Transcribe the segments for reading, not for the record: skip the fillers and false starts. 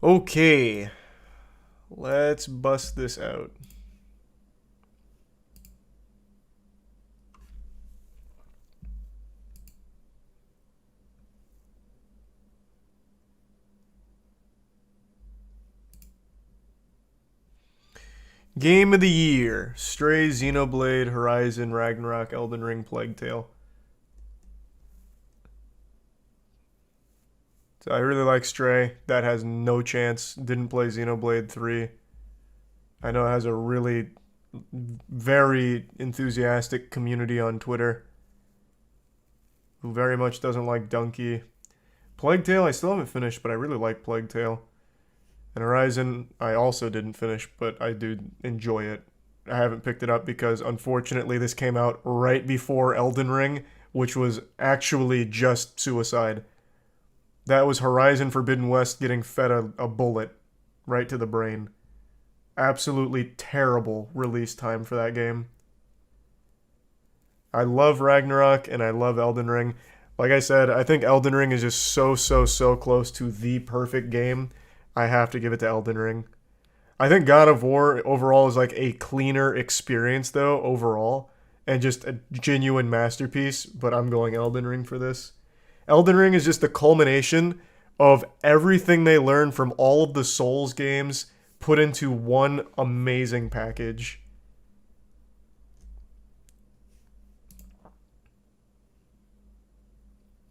Okay, let's bust this out. Game of the Year: Stray, Xenoblade, Horizon, Ragnarok, Elden Ring, Plague Tale. So I really like Stray. That has no chance. Didn't play Xenoblade 3. I know it has a really very enthusiastic community on Twitter who very much doesn't like Donkey. Plague Tale, I still haven't finished, but I really like Plague Tale. And Horizon, I also didn't finish, but I do enjoy it. I haven't picked it up because unfortunately this came out right before Elden Ring, which was actually just suicide. That was Horizon Forbidden West getting fed a bullet right to the brain. Absolutely terrible release time for that game. I love Ragnarok and I love Elden Ring. Like I said, I think Elden Ring is just so close to the perfect game. I have to give it to Elden Ring. I think God of War overall is like a cleaner experience though overall and just a genuine masterpiece, but I'm going Elden Ring for this. Elden Ring is just the culmination of everything they learned from all of the Souls games put into one amazing package.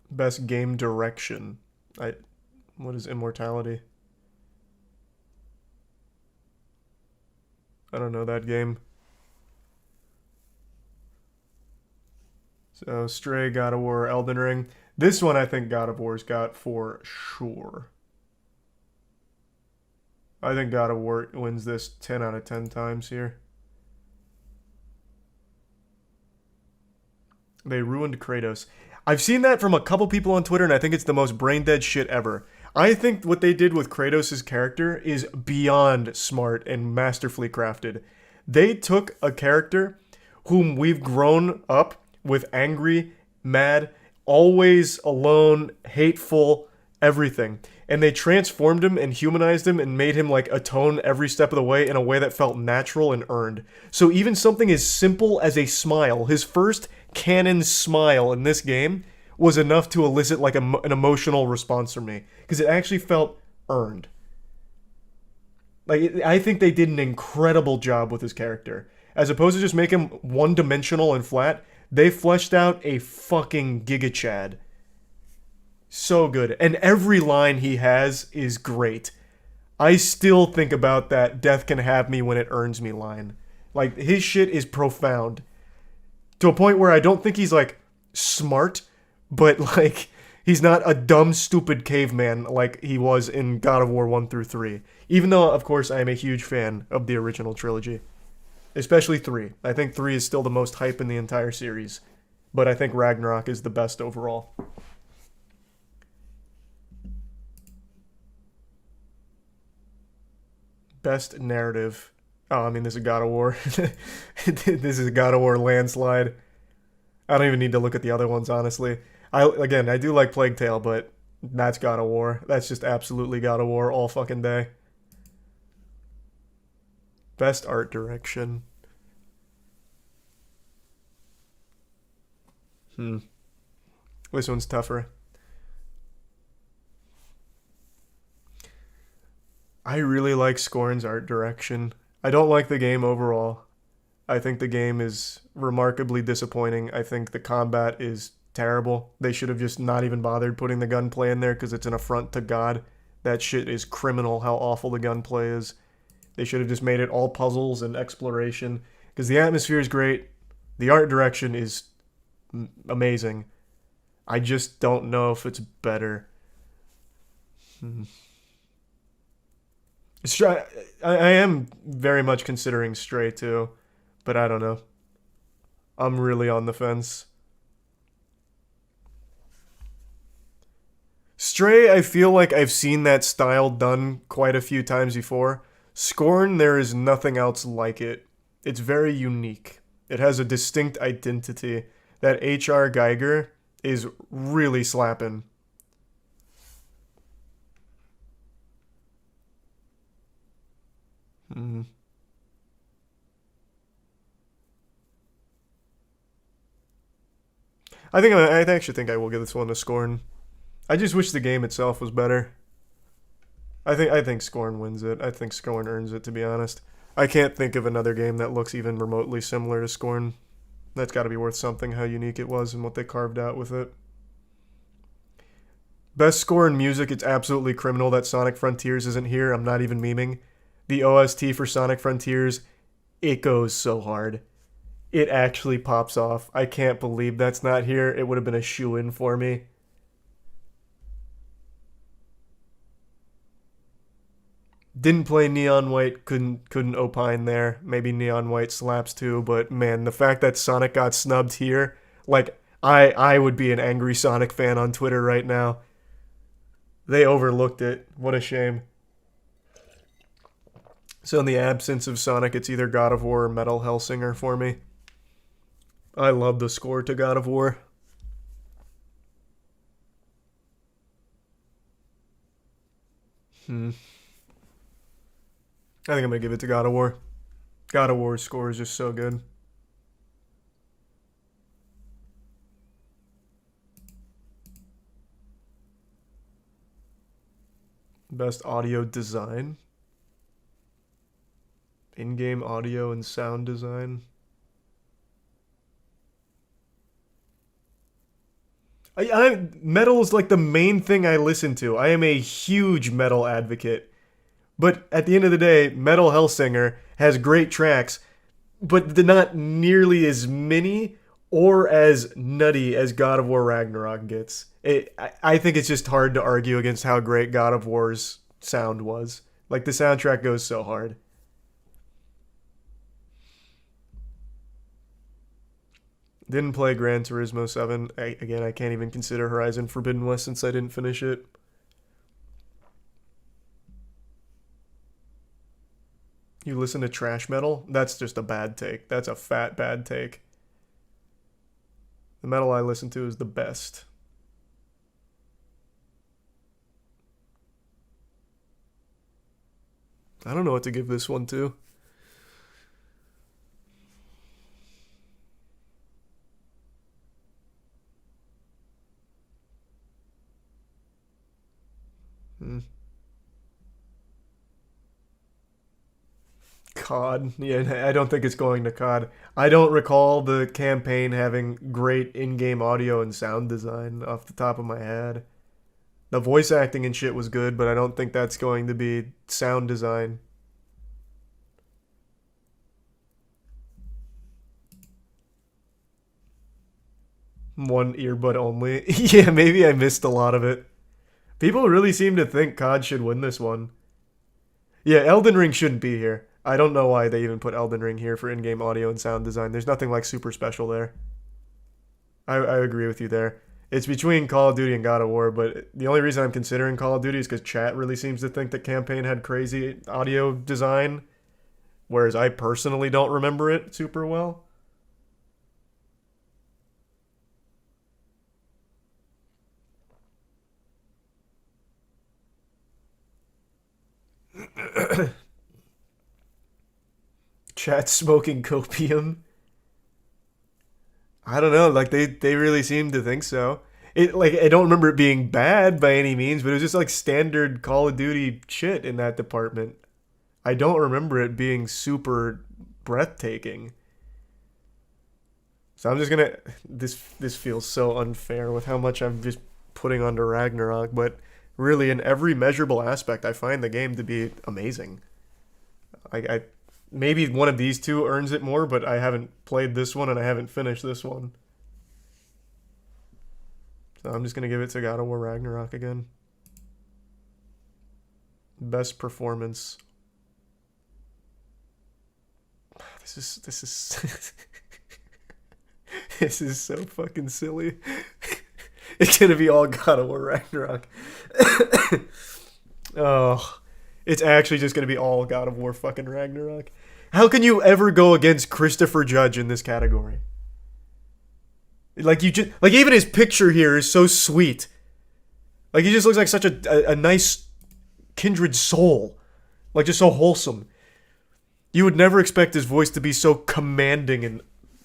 Best game direction. I what is Immortality? I don't know that game. So Stray, God of War, Elden Ring. This one I think God of War's got for sure. I think God of War wins this 10 out of 10 times here. They ruined Kratos. I've seen that from a couple people on Twitter, and I think it's the most brain dead shit ever. I think what they did with Kratos' character is beyond smart and masterfully crafted. They took a character whom we've grown up with angry, mad, always alone, hateful, everything. And they transformed him and humanized him and made him like atone every step of the way in a way that felt natural and earned. So even something as simple as a smile, his first canon smile in this game, was enough to elicit like an emotional response from me because it actually felt earned. Like I think they did an incredible job with his character. As opposed to just make him one-dimensional and flat, they fleshed out a fucking Giga Chad. So good. And every line he has is great. I still think about that death can have me when it earns me line. Like his shit is profound. To a point where I don't think he's like smart, but like he's not a dumb stupid caveman like he was in God of War 1 through 3. Even though of course I am a huge fan of the original trilogy. Especially 3. I think 3 is still the most hype in the entire series. But I think Ragnarok is the best overall. Best narrative. Oh, I mean, this is God of War. This is a God of War landslide. I don't even need to look at the other ones, honestly. I do like Plague Tale, but that's God of War. That's just absolutely God of War all fucking day. Best art direction. Hmm. This one's tougher. I really like Scorn's art direction. I don't like the game overall. I think the game is remarkably disappointing. I think the combat is terrible. They should have just not even bothered putting the gunplay in there because it's an affront to God. That shit is criminal how awful the gunplay is. They should have just made it all puzzles and exploration because the atmosphere is great. The art direction is amazing. I just don't know if it's better. Hmm. Stray, I am very much considering Stray too, but I don't know. I'm really on the fence. Stray, I feel like I've seen that style done quite a few times before. Scorn, there is nothing else like it. It's very unique. It has a distinct identity. That H.R. Geiger is really slapping. I actually think I will give this one to Scorn. I just wish the game itself was better. I think Scorn wins it. I think Scorn earns it, to be honest. I can't think of another game that looks even remotely similar to Scorn. That's got to be worth something, how unique it was and what they carved out with it. Best score in music, it's absolutely criminal that Sonic Frontiers isn't here. I'm not even memeing. The OST for Sonic Frontiers, it goes so hard. It actually pops off. I can't believe that's not here. It would have been a shoo-in for me. Didn't play Neon White, couldn't opine there. Maybe Neon White slaps too, but man, the fact that Sonic got snubbed here, like I would be an angry Sonic fan on Twitter right now. They overlooked it. What a shame. So in the absence of Sonic, it's either God of War or Metal Hellsinger for me. I love the score to God of War. I think I'm going to give it to God of War. God of War's score is just so good. Best audio design. In-game audio and sound design. Metal is like the main thing I listen to. I am a huge metal advocate. But at the end of the day, Metal Hellsinger has great tracks, but they're not nearly as many or as nutty as God of War Ragnarok gets. I think it's just hard to argue against how great God of War's sound was. Like, the soundtrack goes so hard. Didn't play Gran Turismo 7. Again, I can't even consider Horizon Forbidden West since I didn't finish it. You listen to trash metal? That's just a bad take. That's a fat bad take. The metal I listen to is the best. I don't know what to give this one to. COD. Yeah, I don't think it's going to COD. I don't recall the campaign having great in-game audio and sound design off the top of my head. The voice acting and shit was good, but I don't think that's going to be sound design. One earbud only. Yeah, maybe I missed a lot of it. People really seem to think COD should win this one. Yeah, Elden Ring shouldn't be here. I don't know why they even put Elden Ring here for in-game audio and sound design. There's nothing like super special there. I agree with you there. It's between Call of Duty and God of War, but the only reason I'm considering Call of Duty is because chat really seems to think that campaign had crazy audio design, whereas I personally don't remember it super well. Chat smoking copium. I don't know, like they really seem to think so. It like I don't remember it being bad by any means, but it was just like standard Call of Duty shit in that department. I don't remember it being super breathtaking. So I'm just gonna this feels so unfair with how much I'm just putting onto Ragnarok, but really in every measurable aspect I find the game to be amazing. I maybe one of these two earns it more, but I haven't played this one and I haven't finished this one. So I'm just going to give it to God of War Ragnarok again. Best performance. This is this is so fucking silly. It's going to be all God of War Ragnarok. Oh, it's actually just going to be all God of War fucking Ragnarok. How can you ever go against Christopher Judge in this category? Like you just like even his picture here is so sweet. Like he just looks like such a nice kindred soul. Like just so wholesome. You would never expect his voice to be so commanding and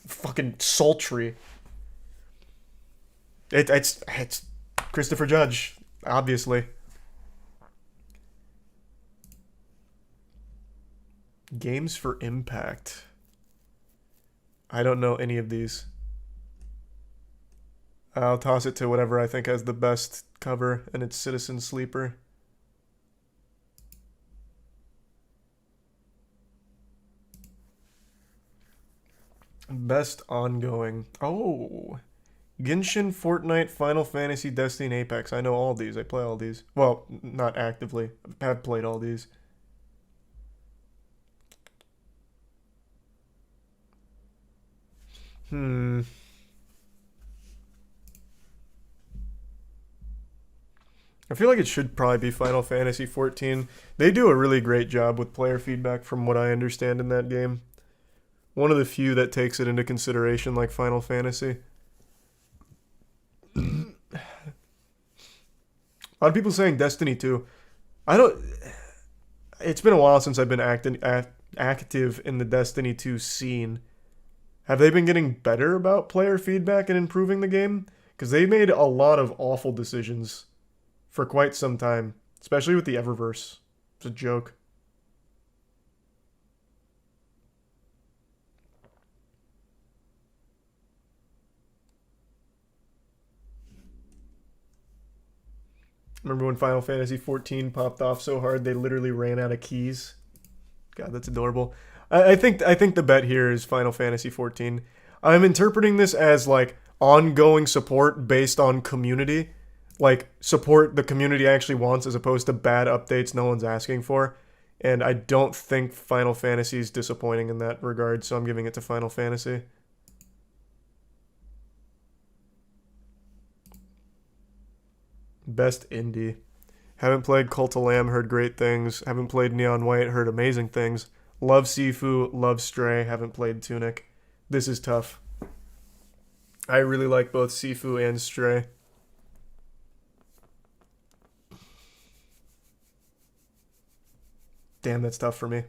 fucking sultry. It's Christopher Judge, obviously. Games for Impact. I don't know any of these. I'll toss it to whatever I think has the best cover, and it's Citizen Sleeper. Best ongoing. Oh. Genshin, Fortnite, Final Fantasy, Destiny, and Apex. I know all these. I play all these. Well, not actively. I have played all these. I feel like it should probably be Final Fantasy 14. They do a really great job with player feedback from what I understand in that game. One of the few that takes it into consideration like Final Fantasy. A lot of people saying Destiny 2. I don't... It's been a while since I've been active in the Destiny 2 scene. Have they been getting better about player feedback and improving the game? Because they made a lot of awful decisions for quite some time, especially with the Eververse. It's a joke. Remember when Final Fantasy 14 popped off so hard they literally ran out of keys? God, that's adorable. I think the bet here is Final Fantasy 14. I'm interpreting this as like ongoing support based on community, like support the community actually wants as opposed to bad updates no one's asking for. And I don't think Final Fantasy is disappointing in that regard, so I'm giving it to Final Fantasy. Best indie. Haven't played Cult of Lamb, heard great things. Haven't played Neon White, heard amazing things. Love Sifu, love Stray, haven't played Tunic. This is tough. I really like both Sifu and Stray. Damn, that's tough for me.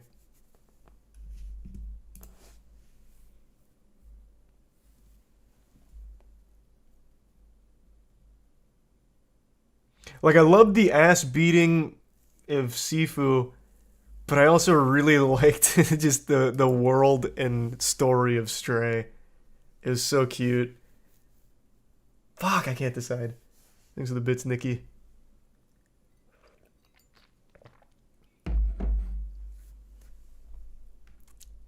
Like, I love the ass beating of Sifu, but I also really liked just the world and story of Stray. It was so cute. Fuck, I can't decide. Thanks for the bits, Nikki.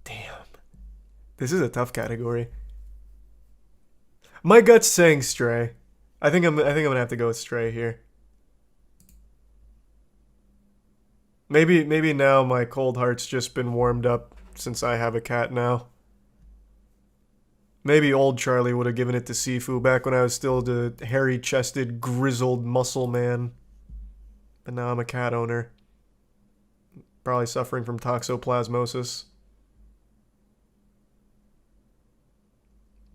Damn. This is a tough category. My gut's saying Stray. I think I'm gonna have to go with Stray here. Maybe now my cold heart's just been warmed up since I have a cat now. Maybe old Charlie would have given it to Sifu back when I was still the hairy-chested, grizzled muscle man. But now I'm a cat owner. Probably suffering from toxoplasmosis.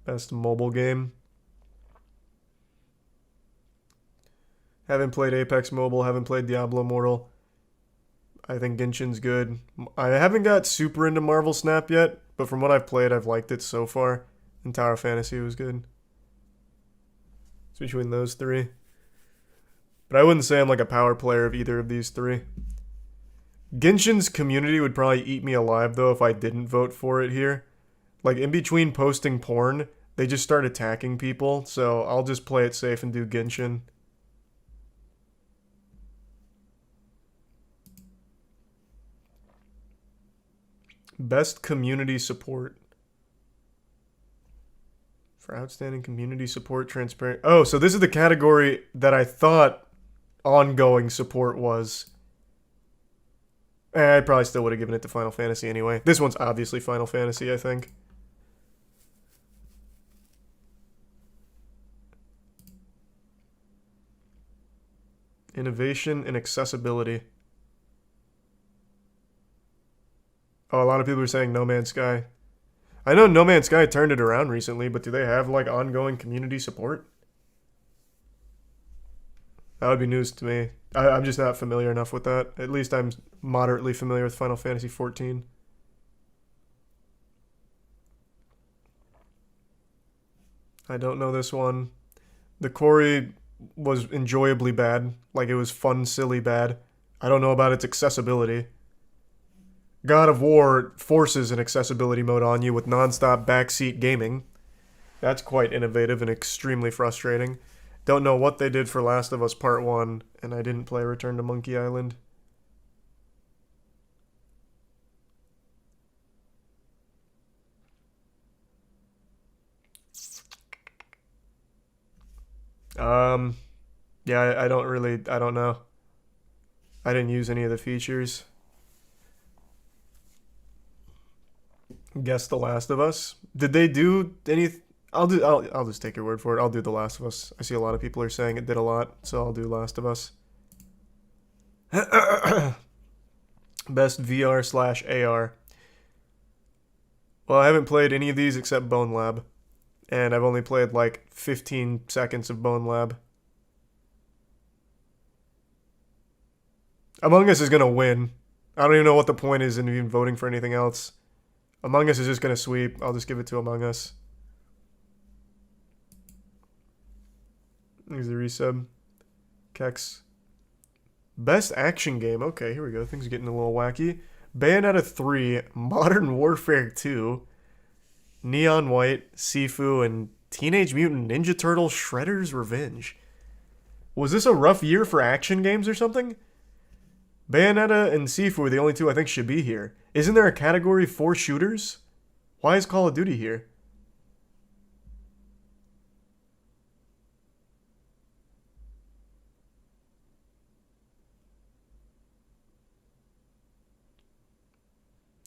Best mobile game. Haven't played Apex Mobile, haven't played Diablo Immortal. I think Genshin's good. I haven't got super into Marvel Snap yet, but from what I've played, I've liked it so far. And Tower Fantasy was good. It's between those three. But I wouldn't say I'm like a power player of either of these three. Genshin's community would probably eat me alive, though, if I didn't vote for it here. Like, in between posting porn, they just start attacking people, so I'll just play it safe and do Genshin. Best community support. For outstanding community support, transparent. Oh, so this is the category that I thought ongoing support was. I probably still would have given it to Final Fantasy anyway. This one's obviously Final Fantasy, I think. Innovation and accessibility. Oh, a lot of people are saying No Man's Sky. I know No Man's Sky turned it around recently, but do they have like ongoing community support? That would be news to me. I'm just not familiar enough with that. At least I'm moderately familiar with Final Fantasy XIV. I don't know this one. The Corey was enjoyably bad. Like, it was fun, silly bad. I don't know about its accessibility. God of War forces an accessibility mode on you with nonstop backseat gaming. That's quite innovative and extremely frustrating. Don't know what they did for Last of Us Part 1, and I didn't play Return to Monkey Island. Yeah, I don't know. I didn't use any of the features. Guess The Last of Us. Did they do any? I'll just take your word for it. I'll do The Last of Us. I see a lot of people are saying it did a lot, so I'll do Last of Us. Best VR/AR. Well, I haven't played any of these except Bone Lab, and I've only played like 15 seconds of Bone Lab. Among Us is gonna win. I don't even know what the point is in even voting for anything else. Among Us is just gonna sweep. I'll just give it to Among Us. Here's the resub. Kex. Best action game. Okay, here we go. Things are getting a little wacky. Bayonetta 3, Modern Warfare 2, Neon White, Sifu, and Teenage Mutant Ninja Turtles Shredder's Revenge. Was this a rough year for action games or something? Bayonetta and Sifu are the only two I think should be here. Isn't there a category for shooters? Why is Call of Duty here?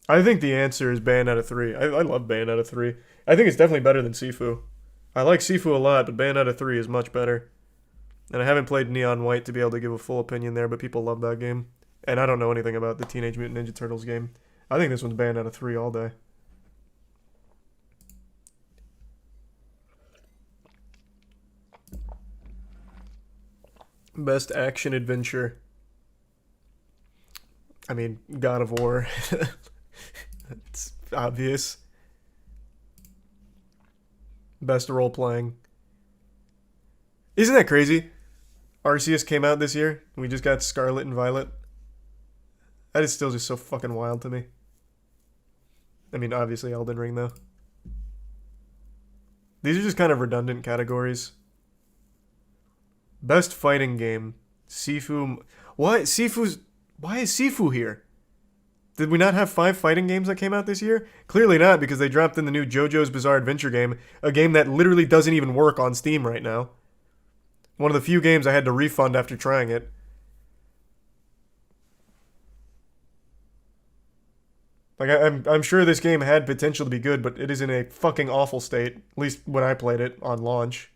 I think the answer is Bayonetta 3. I love Bayonetta 3. I think it's definitely better than Sifu. I like Sifu a lot, but Bayonetta 3 is much better. And I haven't played Neon White to be able to give a full opinion there, but people love that game. And I don't know anything about the Teenage Mutant Ninja Turtles game. I think this one's Bayonetta 3 all day. Best action adventure. I mean, God of War. It's obvious. Best role playing. Isn't that crazy? Arceus came out this year. And we just got Scarlet and Violet. That is still just so fucking wild to me. I mean, obviously Elden Ring, though. These are just kind of redundant categories. Best fighting game. Sifu. Why is Sifu here? Did we not have 5 fighting games that came out this year? Clearly not, because they dropped in the new JoJo's Bizarre Adventure game, a game that literally doesn't even work on Steam right now. One of the few games I had to refund after trying it. Like, I'm sure this game had potential to be good, but it is in a fucking awful state. At least when I played it on launch.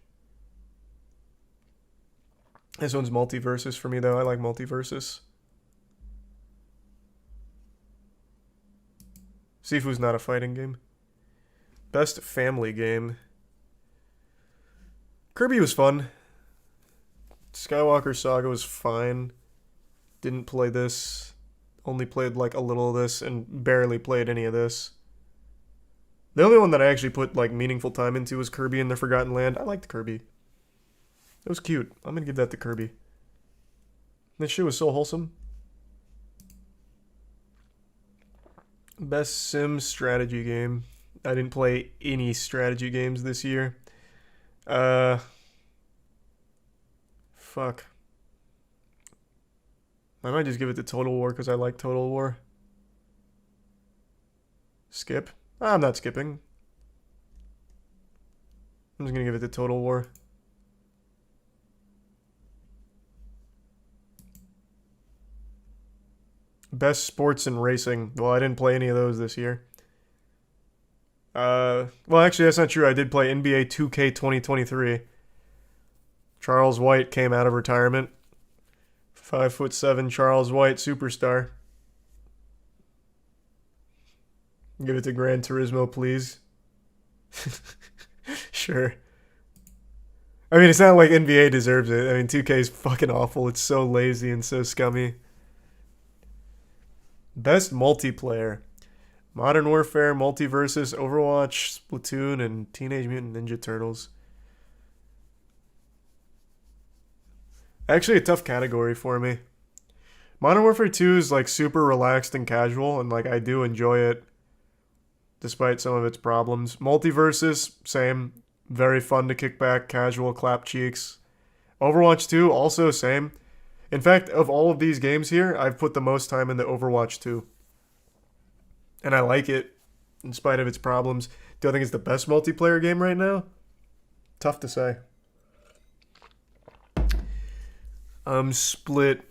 This one's Multiversus for me, though. I like Multiversus. Sifu's not a fighting game. Best family game. Kirby was fun. Skywalker Saga was fine. Didn't play this. Only played like a little of this and barely played any of this. The only one that I actually put like meaningful time into was Kirby and the Forgotten Land. I liked Kirby. It was cute. I'm gonna give that to Kirby. This shit was so wholesome. Best sim strategy game. I didn't play any strategy games this year. Fuck. I might just give it to Total War because I like Total War. Skip? I'm not skipping. I'm just gonna give it to Total War. Best sports and racing. Well, I didn't play any of those this year. Well, actually, that's not true. I did play NBA 2K 2023. Charles White came out of retirement. 5'7" Charles White, superstar. Give it to Gran Turismo, please. Sure. I mean, it's not like NBA deserves it. I mean, 2K is fucking awful. It's so lazy and so scummy. Best multiplayer. Modern Warfare, Multiversus, Overwatch, Splatoon, and Teenage Mutant Ninja Turtles. Actually, a tough category for me. Modern Warfare 2 is like super relaxed and casual, and like I do enjoy it despite some of its problems. Multiverses, same. Very fun to kick back, casual, clap cheeks. Overwatch 2, also same. In fact, of all of these games here, I've put the most time into Overwatch 2. And I like it, in spite of its problems. Do I think it's the best multiplayer game right now? Tough to say. Split.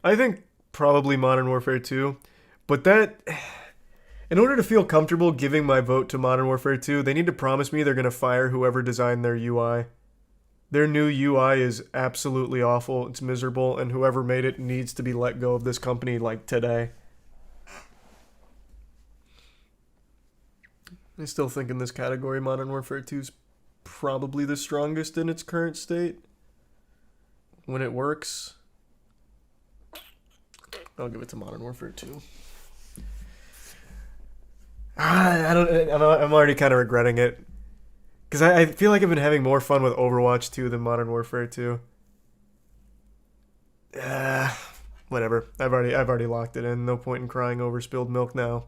I think probably Modern Warfare 2. But that, in order to feel comfortable giving my vote to Modern Warfare 2, they need to promise me they're going to fire whoever designed their UI. Their new UI is absolutely awful. It's miserable, and whoever made it needs to be let go of this company like today. I still think in this category, Modern Warfare 2 is probably the strongest in its current state. When it works, I'll give it to Modern Warfare 2. I'm already kind of regretting it. Because I feel like I've been having more fun with Overwatch 2 than Modern Warfare 2. Whatever. I've already locked it in. No point in crying over spilled milk now.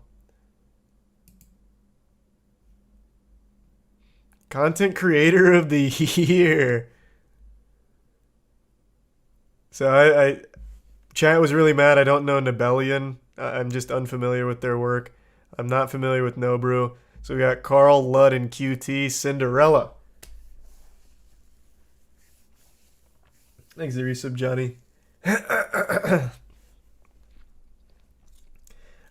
Content Creator of the Year. So I chat was really mad. I don't know Nebellion. I'm just unfamiliar with their work. I'm not familiar with Nobrew. So we got Carl, Ludd, and QT. Cinderella. Thanks, the resub, Johnny.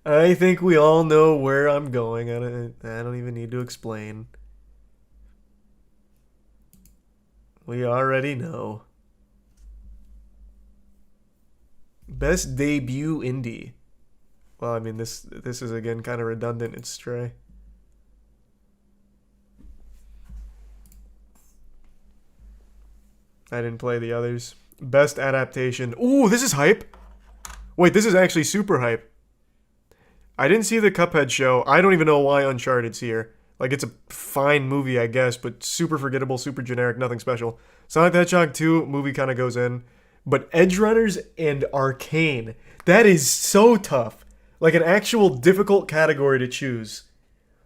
I think we all know where I'm going. I don't even need to explain. We already know. Best debut indie. Well, I mean, this is again kind of redundant. It's Stray. I didn't play the others. Best adaptation. Ooh, this is hype. Wait, this is actually super hype. I didn't see the Cuphead show. I don't even know why Uncharted's here. Like, it's a fine movie, I guess, but super forgettable, super generic, nothing special. Sonic the Hedgehog 2 movie kind of goes in. But Edge Runners and Arcane, that is so tough. Like an actual difficult category to choose.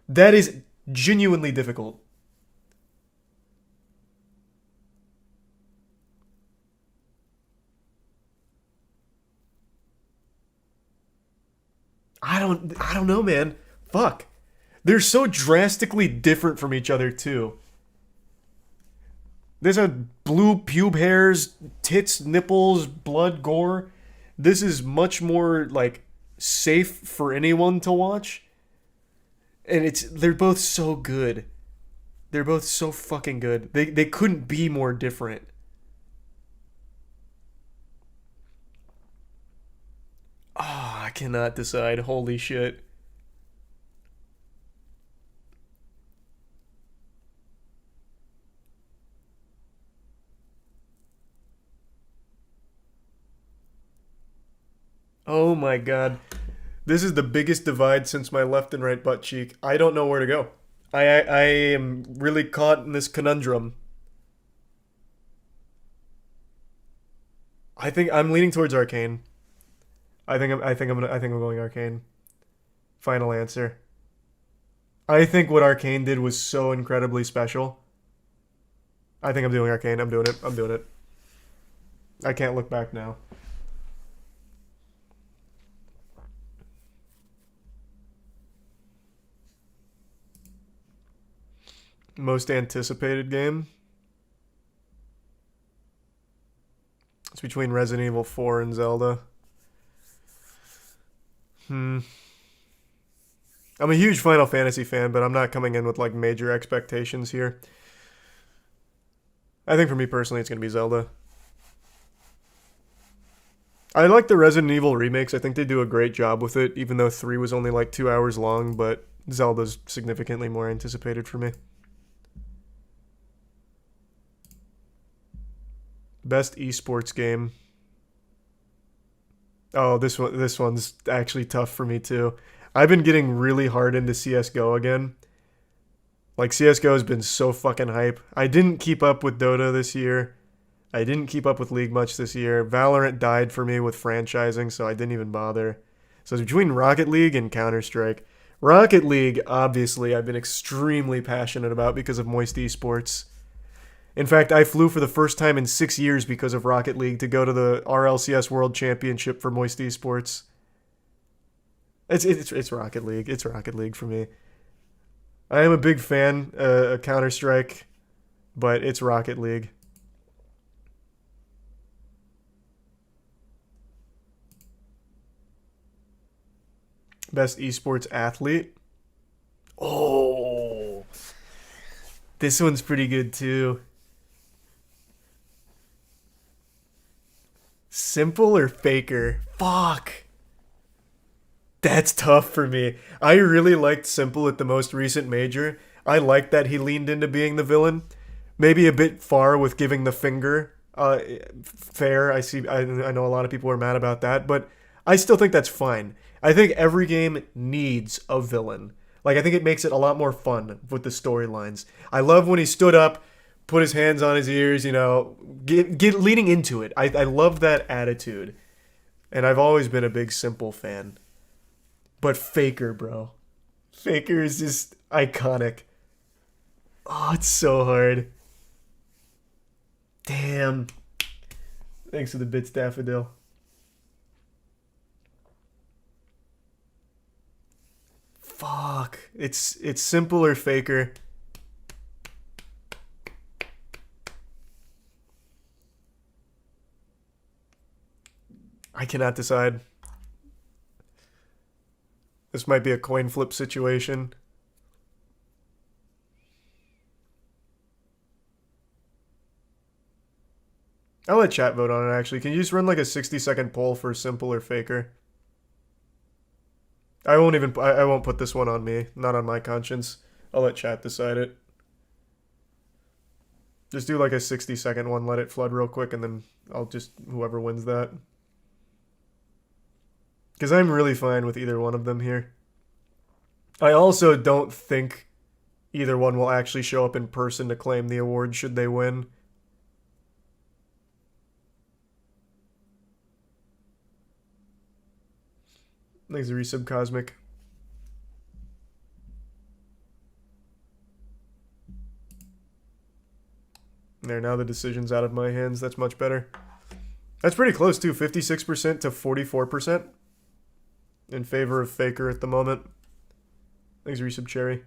That is genuinely difficult. I don't know, man. Fuck. They're so drastically different from each other, too. There's a blue pube hairs, tits, nipples, blood, gore. This is much more, like, safe for anyone to watch. And they're both so good. They're both so fucking good. They couldn't be more different. Ah, I cannot decide. Holy shit. Oh my god. This is the biggest divide since my left and right butt cheek. I don't know where to go. I am really caught in this conundrum. I think I'm leaning towards Arcane. I think I'm going Arcane. Final answer. I think what Arcane did was so incredibly special. I think I'm doing Arcane. I'm doing it. I'm doing it. I can't look back now. Most anticipated game? It's between Resident Evil 4 and Zelda. I'm a huge Final Fantasy fan, but I'm not coming in with like major expectations here. I think for me personally, it's going to be Zelda. I like the Resident Evil remakes. I think they do a great job with it, even though 3 was only like 2 hours long, but Zelda's significantly more anticipated for me. Best esports game. Oh, this one's actually tough for me too. I've been getting really hard into CS:GO again. Like CS:GO has been so fucking hype. I didn't keep up with Dota this year. I didn't keep up with League much this year. Valorant died for me with franchising, so I didn't even bother. So it's between Rocket League and Counter-Strike. Rocket League, obviously, I've been extremely passionate about because of Moist Esports. In fact, I flew for the first time in 6 years because of Rocket League to go to the RLCS World Championship for Moist Esports. It's Rocket League. It's Rocket League for me. I am a big fan of Counter Strike, but it's Rocket League. Best esports athlete. Oh, this one's pretty good too. Simple or Faker? Fuck. That's tough for me. I really liked Simple at the most recent major. I liked that he leaned into being the villain. Maybe a bit far with giving the finger. Fair. I see. I know a lot of people are mad about that, but I still think that's fine. I think every game needs a villain. Like I think it makes it a lot more fun with the storylines. I love when he stood up, put his hands on his ears. Get leading into it. I love that attitude, and I've always been a big Simple fan. But Faker, bro. Faker is just iconic. Oh, it's so hard. Damn. Thanks for the bits, Daffodil. Fuck. It's Simple or Faker. I cannot decide. This might be a coin flip situation. I'll let chat vote on it actually. Can you just run like a 60-second poll for Simple or Faker? I won't put this one on me. Not on my conscience. I'll let chat decide it. Just do like a 60-second one, let it flood real quick, and then I'll just whoever wins that. Because I'm really fine with either one of them here. I also don't think either one will actually show up in person to claim the award should they win. Thanks to Resub Cosmic. There, now the decision's out of my hands. That's much better. That's pretty close too. 56% to 44% in favor of Faker at the moment. Thanks, Resub Cherry.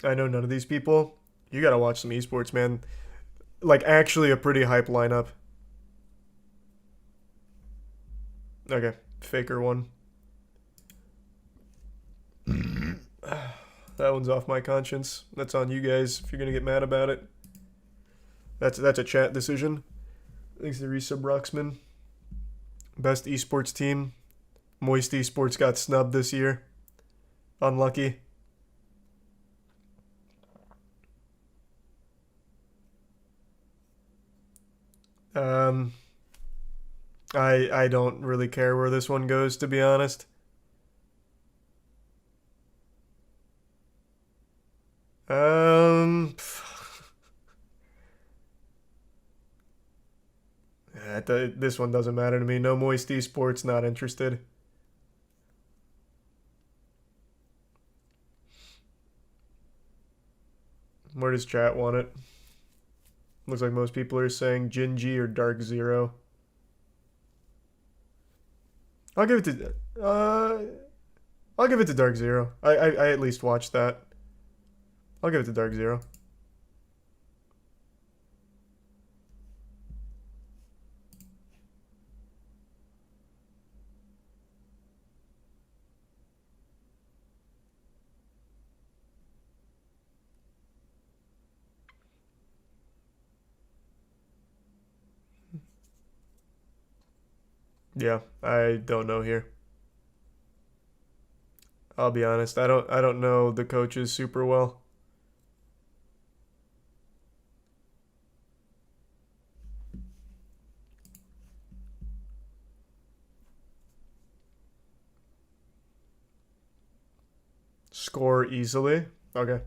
I know none of these people. You gotta watch some esports, man. Like, actually a pretty hype lineup. Okay, Faker won. That one's off my conscience. That's on you guys if you're gonna get mad about it. That's a chat decision. Thanks to Resub Roxman. Best esports team. Moist Esports got snubbed this year. Unlucky. Um, I don't really care where this one goes, to be honest. Um, this one doesn't matter to me. No Moist Esports, not interested. Where does chat want it? Looks like most people are saying Gingy or Dark Zero. I'll give it to I'll give it to Dark Zero. I at least watched that. I'll give it to Dark Zero. Yeah, I don't know here. I'll be honest. I don't know the coaches super well. Score easily. Okay.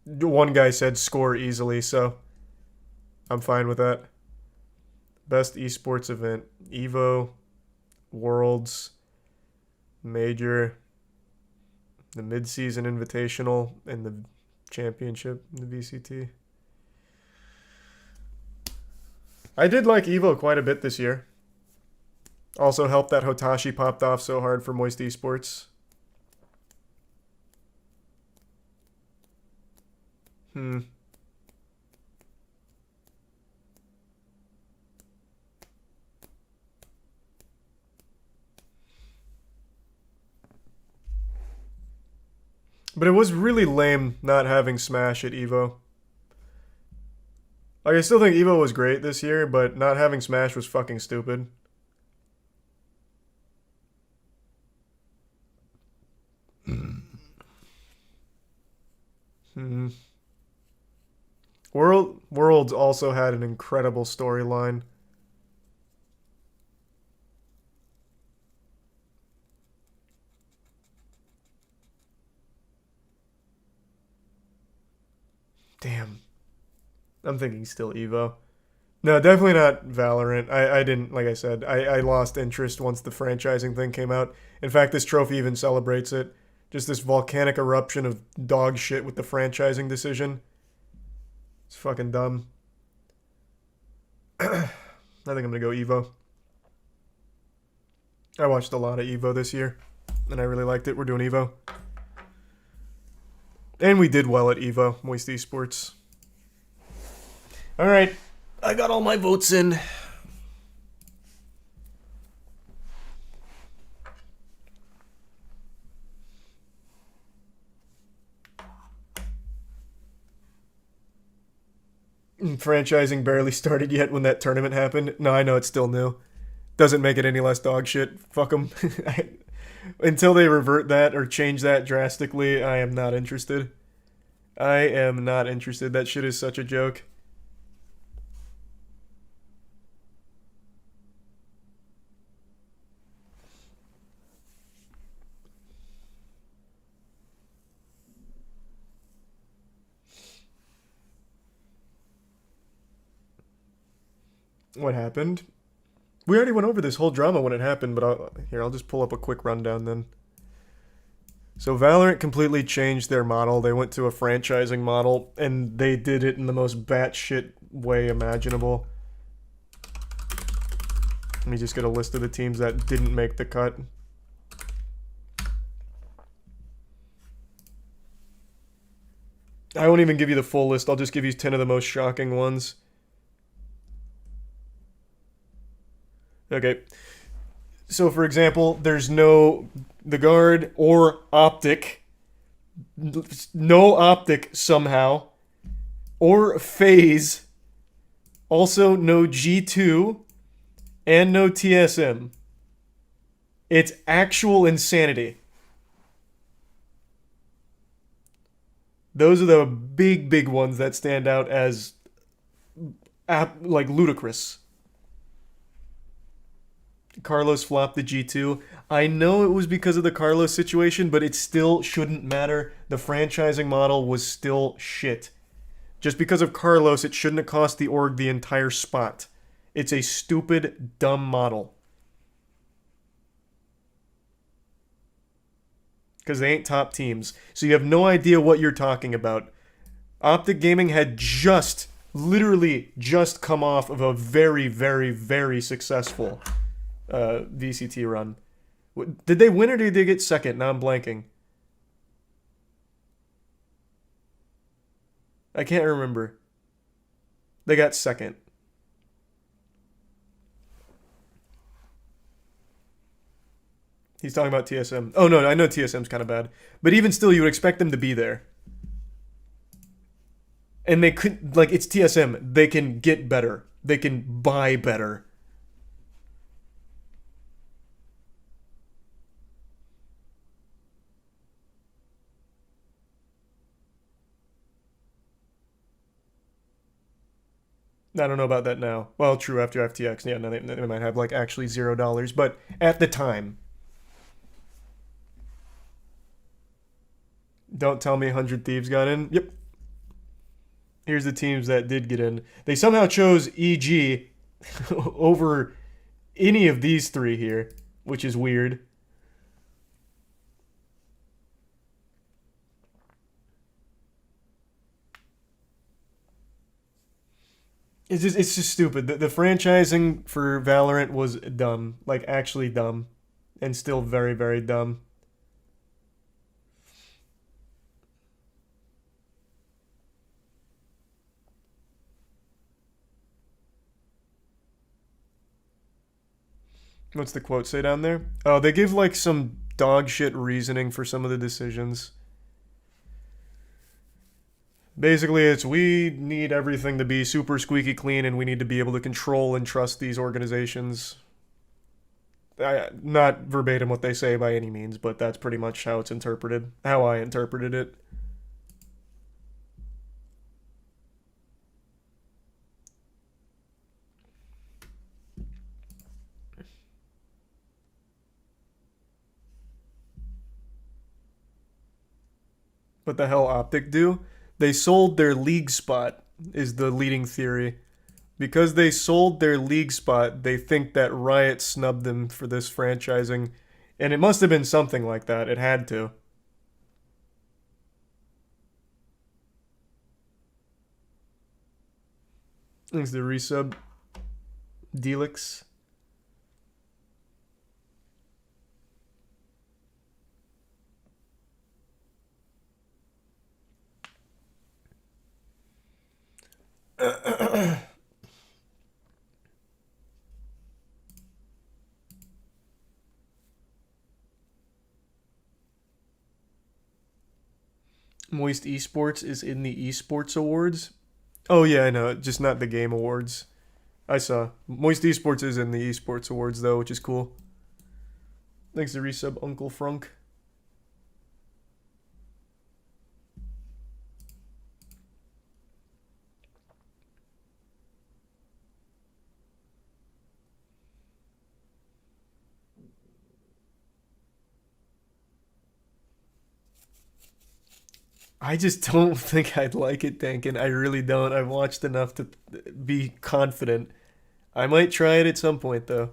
One guy said score easily, so I'm fine with that. Best esports event: Evo, Worlds, Major, the Mid-Season Invitational, and the Championship, the VCT. I did like Evo quite a bit this year. Also helped that Hotashi popped off so hard for Moist Esports. Hmm. But it was really lame not having Smash at Evo. Like, I still think Evo was great this year, but not having Smash was fucking stupid. Hmm. Worlds also had an incredible storyline. Damn. I'm thinking still Evo. No, definitely not Valorant. I didn't, like I said, I lost interest once the franchising thing came out. In fact, this trophy even celebrates it. Just this volcanic eruption of dog shit with the franchising decision. It's fucking dumb. I think I'm gonna go Evo. I watched a lot of Evo this year, and I really liked it. We're doing Evo. And we did well at Evo, Moist Esports. Alright, I got all my votes in. Franchising barely started yet when that tournament happened. No, I know it's still new. Doesn't make it any less dog shit. Fuck them. Until they revert that or change that drastically, I am not interested. I am not interested. That shit is such a joke. What happened? We already went over this whole drama when it happened, but I'll just pull up a quick rundown then. So Valorant completely changed their model. They went to a franchising model, and they did it in the most batshit way imaginable. Let me just get a list of the teams that didn't make the cut. I won't even give you the full list. I'll just give you 10 of the most shocking ones. Okay. So, for example, there's no the guard or optic. No optic somehow. Or phase. Also, no G2. And no TSM. It's actual insanity. Those are the big, big ones that stand out as like ludicrous. Carlos flopped the G2. I know it was because of the Carlos situation, but it still shouldn't matter. The franchising model was still shit. Just because of Carlos, it shouldn't have cost the org the entire spot. It's a stupid, dumb model. Because they ain't top teams. So you have no idea what you're talking about. Optic Gaming had literally just come off of a very, very, very successful VCT run. Did they win or did they get second? Now I'm blanking. I can't remember. They got second. He's talking about TSM. Oh no, I know TSM's kind of bad, but even still, you would expect them to be there. And they could, like, it's TSM. They can get better. They can buy better. I don't know about that now. Well, true, after FTX, yeah, no, they might have like actually $0, but at the time, don't tell me 100 Thieves got in. Yep. Here's the teams that did get in. They somehow chose EG over any of these three here, which is weird. It's just stupid. The franchising for Valorant was dumb, like actually dumb, and still very very dumb. What's the quote say down there? Oh, they give like some dog shit reasoning for some of the decisions. Basically, it's we need everything to be super squeaky clean and we need to be able to control and trust these organizations. Not verbatim what they say by any means, but that's pretty much how it's interpreted, how I interpreted it. What the hell Optic do? They sold their league spot, is the leading theory. Because they sold their league spot, they think that Riot snubbed them for this franchising. And it must have been something like that. It had to. Thanks to resub. Delix. Moist Esports is in the Esports Awards. Oh yeah, I know. Just not the Game Awards. I saw. Moist Esports is in the Esports Awards though, which is cool. Thanks to resub Uncle Frunk. I just don't think I'd like it, Dankin. I really don't. I've watched enough to be confident. I might try it at some point though.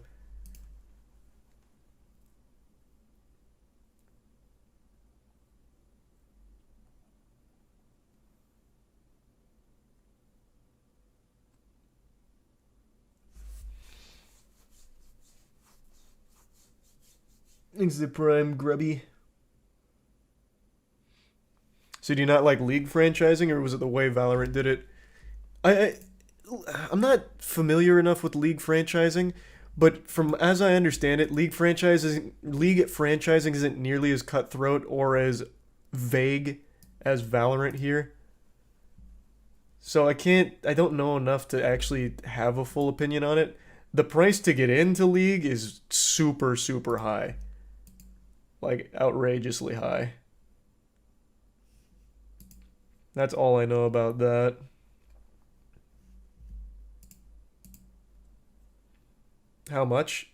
Thanks to Prime Grubby. So do you not like League franchising, or was it the way Valorant did it? I I'm not familiar enough with League franchising, but from as I understand it, League franchising isn't nearly as cutthroat or as vague as Valorant here. So I don't know enough to actually have a full opinion on it. The price to get into League is super super high. Like outrageously high. That's all I know about that. How much?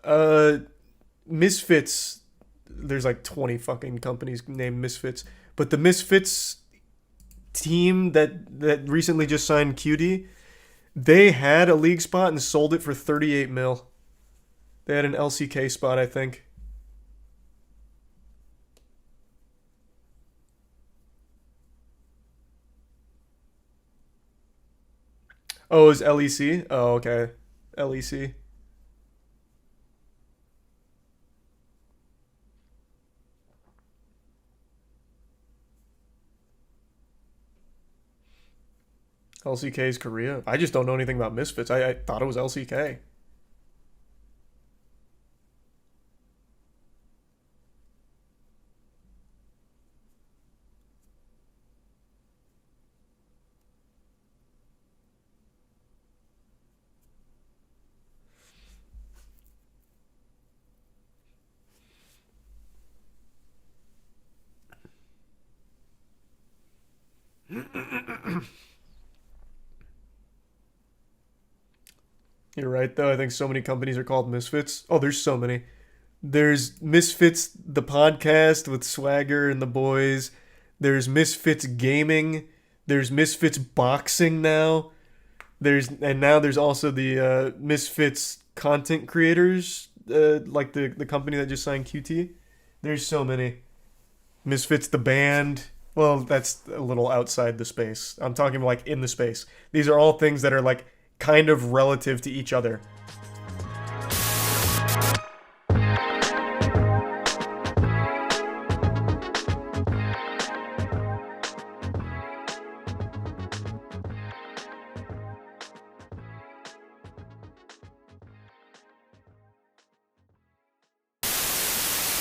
Uh, Misfits. There's like 20 fucking companies named Misfits, but the Misfits team that recently just signed QD, they had a league spot and sold it for 38 mil. They had an LCK spot, I think. Oh, it was LEC? Oh, okay. LEC. LCK is Korea. I just don't know anything about Misfits. I thought it was LCK. You're right, though. I think so many companies are called Misfits. Oh, there's so many. There's Misfits, the podcast with Swagger and the boys. There's Misfits Gaming. There's Misfits Boxing now. Now there's also the Misfits content creators, like the company that just signed QT. There's so many. Misfits the band. Well, that's a little outside the space. I'm talking like in the space. These are all things that are like kind of relative to each other.